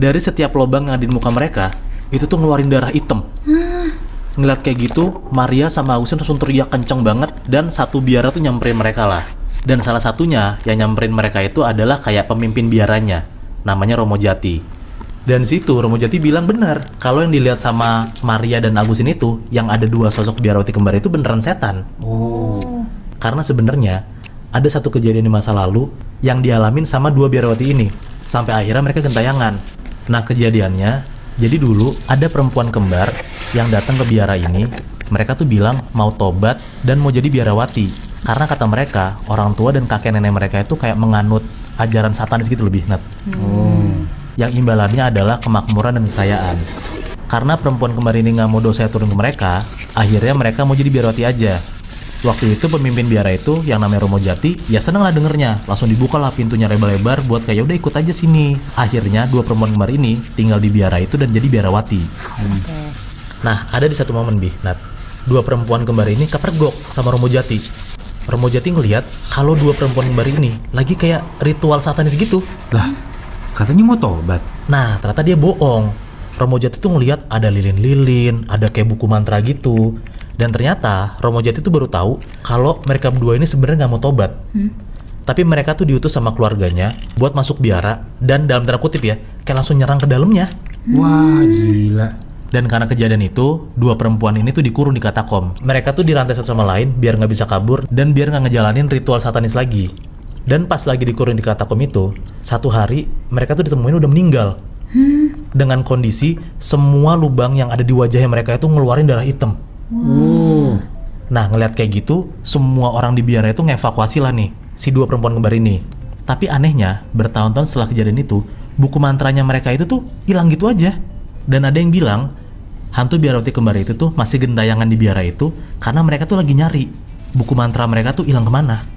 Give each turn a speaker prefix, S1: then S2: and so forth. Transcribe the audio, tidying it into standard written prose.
S1: dari setiap lubang yang ada di muka mereka itu tuh ngeluarin darah hitam. Ngeliat kayak gitu, Maria sama Agustin langsung teriak kenceng banget dan satu biara tuh nyamperin mereka lah. Dan salah satunya yang nyamperin mereka itu adalah kayak pemimpin biaranya, namanya Romo Jati. Dan situ Romo Jati bilang benar kalau yang dilihat sama Maria dan Agustin itu, yang ada dua sosok biarawati kembar itu beneran setan. Karena sebenarnya ada satu kejadian di masa lalu yang dialamin sama dua biarawati ini, sampai akhirnya mereka gentayangan. Nah kejadiannya, jadi dulu ada perempuan kembar yang datang ke biara ini. Mereka tuh bilang mau tobat dan mau jadi biarawati. Karena kata mereka, orang tua dan kakek nenek mereka itu kayak menganut ajaran satanis gitu lebih, Nat. Yang imbalannya adalah kemakmuran dan kekayaan. Karena perempuan kembar ini gak mau dosa turun ke mereka, akhirnya mereka mau jadi biarawati aja. Waktu itu pemimpin biara itu yang namanya Romo Jati ya seneng lah dengernya. Langsung dibuka lah pintunya lebar-lebar buat kayak udah ikut aja sini. Akhirnya dua perempuan kembar ini tinggal di biara itu dan jadi biarawati. Nah ada di satu momen Nat, dua perempuan kembar ini kepergok sama Romo Jati. Romo Jati ngelihat kalau dua perempuan kembar ini lagi kayak ritual satanis gitu.
S2: Lah, katanya mau tobat.
S1: Nah ternyata dia bohong. Romo Jati tuh ngelihat ada lilin-lilin, ada kayak buku mantra gitu. Dan ternyata Romo Jati tuh baru tahu kalau mereka berdua ini sebenarnya nggak mau tobat. Tapi mereka tuh diutus sama keluarganya buat masuk biara dan dalam tanda kutip ya, kayak langsung nyerang ke dalamnya.
S2: Wah, gila.
S1: Dan karena kejadian itu, dua perempuan ini tuh dikurung di katakom. Mereka tuh dirantai satu sama lain biar nggak bisa kabur dan biar nggak ngejalanin ritual satanis lagi. Dan pas lagi dikurung di katakom itu, satu hari mereka tuh ditemuin udah meninggal. Dengan kondisi semua lubang yang ada di wajahnya mereka itu ngeluarin darah hitam. Nah ngeliat kayak gitu, semua orang di biara itu ngevakuasi lah nih si dua perempuan kembar ini. Tapi anehnya, bertahun-tahun setelah kejadian itu, buku mantranya mereka itu tuh hilang gitu aja. Dan ada yang bilang hantu biarawati kembar itu tuh masih gentayangan di biara itu karena mereka tuh lagi nyari buku mantra mereka tuh hilang kemana.